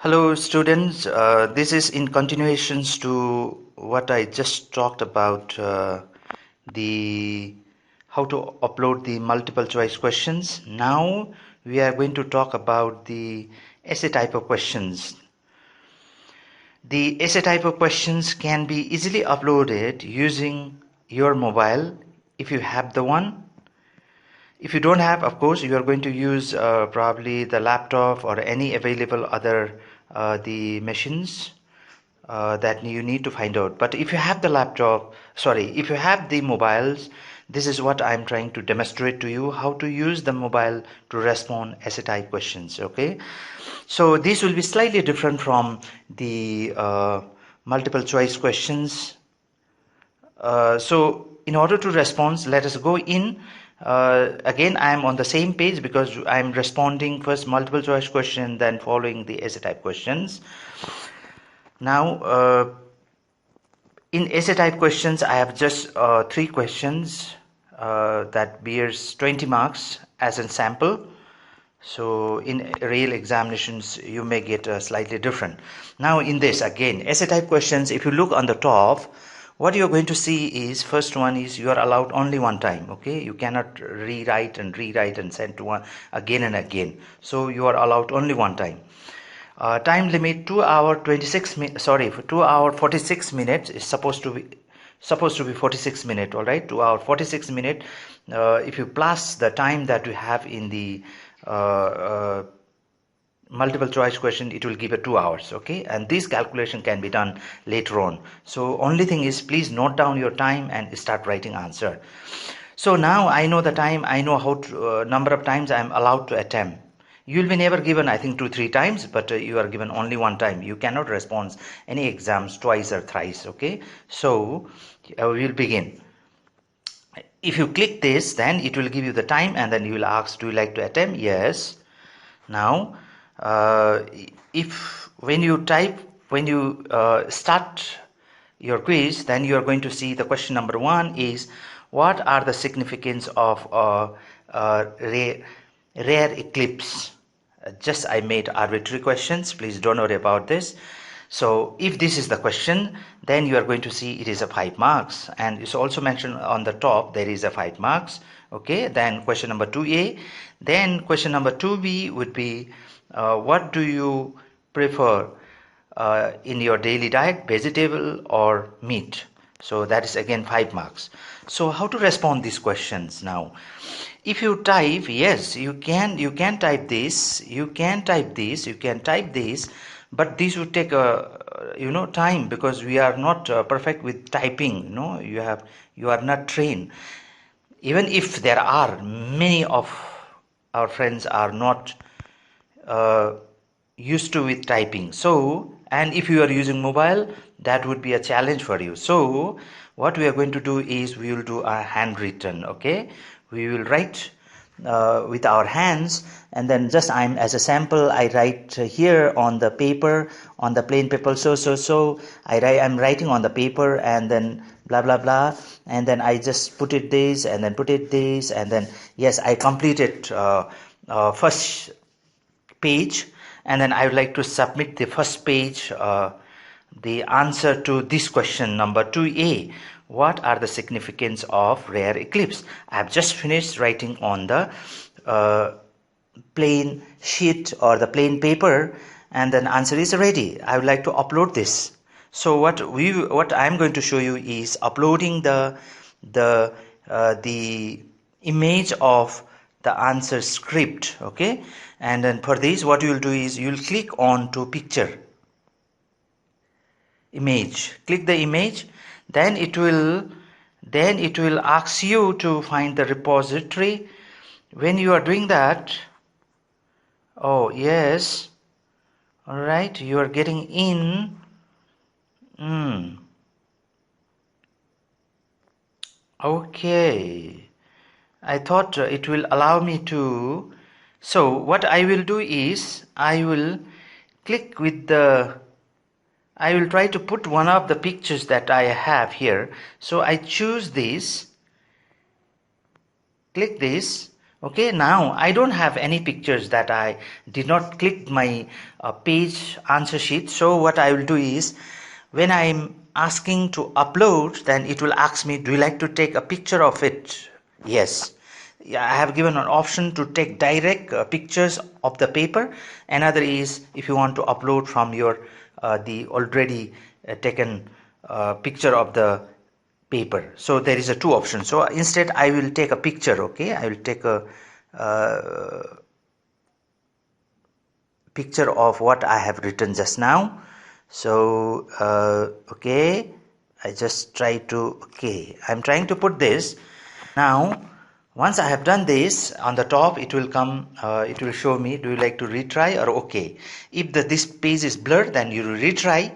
Hello students, this is in continuations to what I just talked about, the how to upload the multiple choice questions. Now we are going to talk about the essay type of questions. The essay type of questions can be easily uploaded using your mobile if you have the one. If you don't have, of course, you are going to use probably the laptop or any available other the machines that you need to find out. But if you have the laptop, sorry, if you have the mobiles, this is what I'm trying to demonstrate to you, how to use the mobile to respond essay type questions. Okay, so this will be slightly different from the multiple choice questions. So in order to respond, let us go in. Again, I am on the same page because I'm responding first multiple choice question, then following the essay type questions. Now, in essay type questions, I have just three questions that bears 20 marks as a sample. So in real examinations, you may get slightly different. Now in this, again, essay type questions, if you look on the top, what you're going to see is, first one is you are allowed only one time. Okay, you cannot rewrite and send to one again and again. So you are allowed only one time. Time limit 2 hour 26 minutes, sorry, for 2 hour 46 minutes is supposed to be 46 minutes. All right, 2 hour 46 minutes. If you plus the time that you have in the multiple choice question, it will give you 2 hours. Okay, and this calculation can be done later on. So only thing is, please note down your time and start writing answer. So now I know the time, I know how to, number of times I am allowed to attempt. You will be never given, I think, 2-3 times, but you are given only one time. You cannot respond any exams twice or thrice. Okay, so we will begin. If you click this, then it will give you the time, and then you will ask, do you like to attempt? Yes. Now, if when you start your quiz, then you are going to see the question number 1 is, what are the significance of rare eclipse? Just I made arbitrary questions, please don't worry about this. So if this is the question, then you are going to see it is a 5 marks, and it's also mentioned on the top there is a 5 marks. Okay, then question number 2a, then question number 2b would be, what do you prefer in your daily diet, vegetable or meat? So that is again 5 marks. So how to respond these questions now? If you type, yes, you can type this, you can type this, but this would take a time, because we are not perfect with typing. You are not trained. Even if there are many of our friends are not used to with typing, so, and if you are using mobile, that would be a challenge for you. So what we are going to do is, we will do a handwritten. Okay, we will write with our hands, and then just I'm as a sample, I write here on the paper, on the plain paper. I'm writing on the paper, and then blah blah blah, and then I just put it this, and then put it this, and then yes, I completed first page, and then I would like to submit the first page, the answer to this question number 2a. What are the significance of rare eclipse? I have just finished writing on the plain sheet or the plain paper, and then answer is ready. I would like to upload this. So what I'm going to show you is uploading the image of the answer script. Okay, and then for this, what you will do is, you will click on to picture image, click the image, then it will ask you to find the repository. When you are doing that, oh yes, all right, you are getting in. Okay, I thought it will allow me to. So what I will do is, I will click with the, I will try to put one of the pictures that I have here. So I choose this, click this. Okay, now I don't have any pictures that I did not click my page answer sheet. So what I will do is, when I'm asking to upload, then it will ask me, do you like to take a picture of it? Yes. Yeah, I have given an option to take direct pictures of the paper. Another is if you want to upload from your the already taken picture of the paper. So there is a two options. So instead I will take a picture. Okay, I will take a picture of what I have written just now. So okay, I just try to, okay, I'm trying to put this now. Once I have done this, on the top it will come, it will show me, do you like to retry or okay. If this page is blurred, then you retry,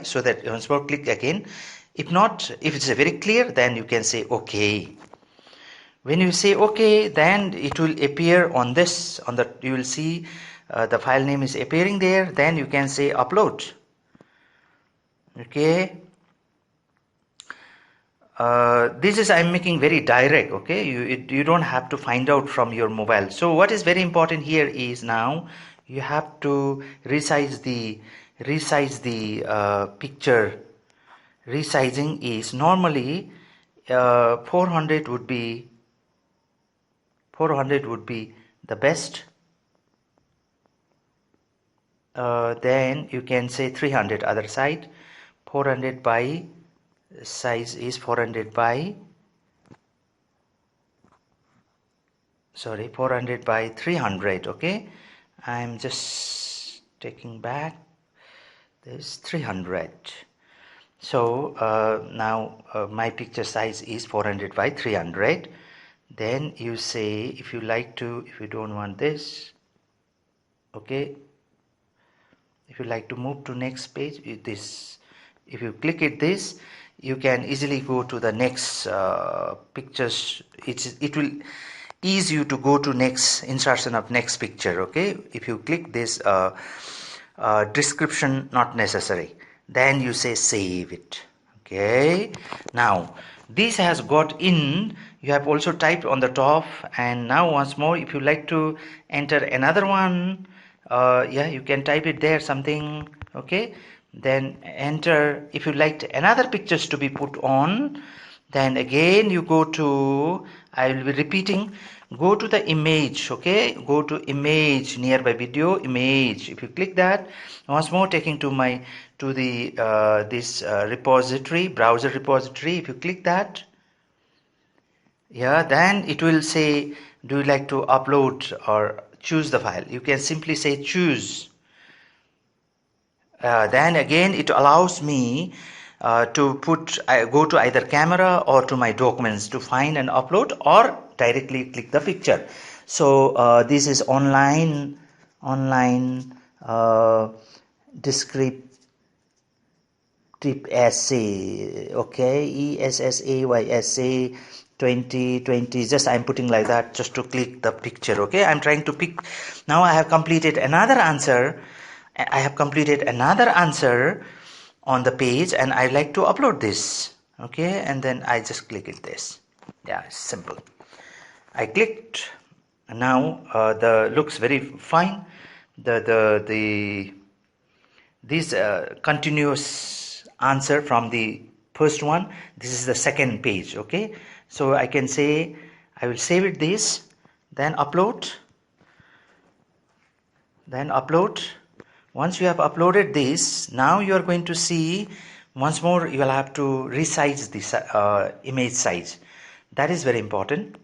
so that once more click again. If not, if it's very clear, then you can say okay. When you say okay, then it will appear on this, on the, you will see the file name is appearing there. Then you can say upload. Okay, this is, I'm making very direct. Okay, you don't have to find out from your mobile. So what is very important here is, now you have to resize the picture. Resizing is normally 400 would be the best. Then you can say 300 other side. 400 by, size is 400 by, sorry, 400 by 300. Okay, I'm just taking back this 300. So now my picture size is 400 by 300. Then you say, if you like to, if you don't want this, okay, if you like to move to next page, this, if you click it this, you can easily go to the next pictures. It will ease you to go to next insertion of next picture. Okay, if you click this description not necessary, then you say save it. Okay, now this has got in, you have also typed on the top. And now once more, if you like to enter another one, yeah, you can type it there something. Okay, then enter. If you liked another pictures to be put on, then again you go to, I will be repeating, go to the image. Okay, go to image, nearby video image. If you click that, once more taking to my, to the this repository, browser repository. If you click that, yeah, then it will say, do you like to upload or choose the file? You can simply say choose. Then again it allows me to put, go to either camera or to my documents to find and upload, or directly click the picture. So this is online descriptive essay. Okay, essay 2020. Just I'm putting like that just to click the picture. Okay, I'm trying to pick. Now I have completed another answer. I have completed another answer on the page, and I like to upload this. Okay, and then I just click it this. Yeah, it's simple. I clicked. Now the looks very fine. The this continuous answer from the first one. This is the second page. Okay, so I can say, I will save it this, then upload. Once you have uploaded this, now you are going to see, once more you will have to resize this image size. That is very important.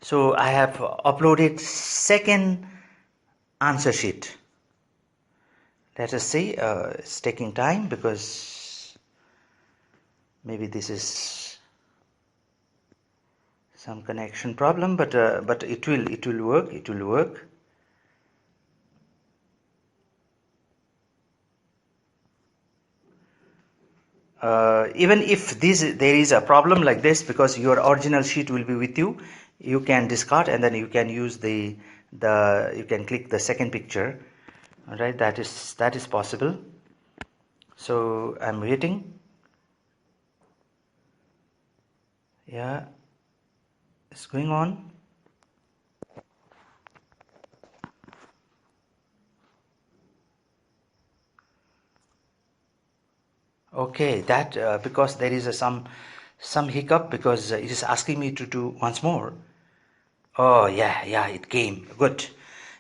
So I have uploaded second answer sheet. Let us see, it's taking time because maybe this is some connection problem, but it will work. Even if there is a problem like this, because your original sheet will be with you, you can discard and then you can use the you can click the second picture. All right, that is possible. So I'm waiting. Yeah, it's going on. Okay, that because there is some hiccup because it is asking me to do once more. Oh yeah, it came. Good.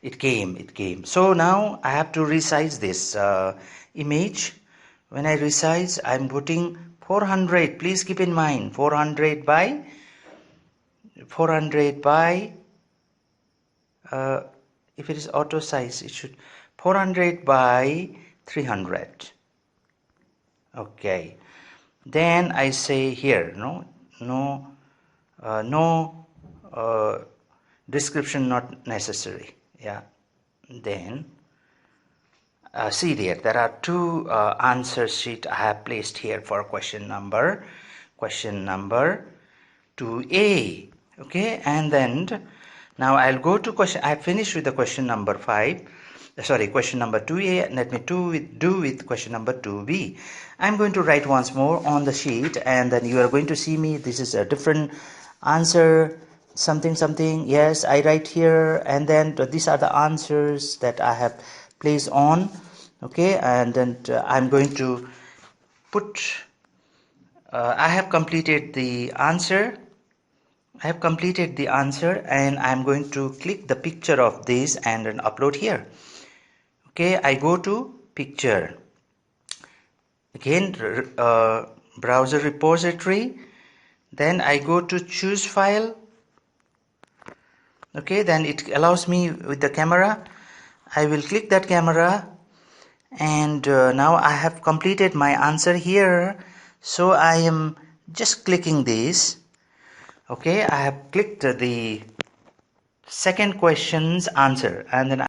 It came. So now I have to resize this image. When I resize, I'm putting 400. Please keep in mind 400 by uh, if it is auto size, it should 400 by 300. Okay. Then I say here no description not necessary. Yeah. Then see there are two answer sheet I have placed here for question number 2A. Okay, and then now I'll go to question. I finished with the question number 5. Sorry, question number 2A. Let me do with question number 2B. I'm going to write once more on the sheet, and then you are going to see me. This is a different answer. Something. Yes, I write here, and then these are the answers that I have placed on. Okay, and then I'm going to put. I have completed the answer. And I'm going to click the picture of this and then upload here. Okay, I go to picture. Again, browser repository. Then I go to choose file. Okay, then it allows me with the camera. I will click that camera, and now I have completed my answer here. So I am just clicking this. Okay, I have clicked the second question's answer, and then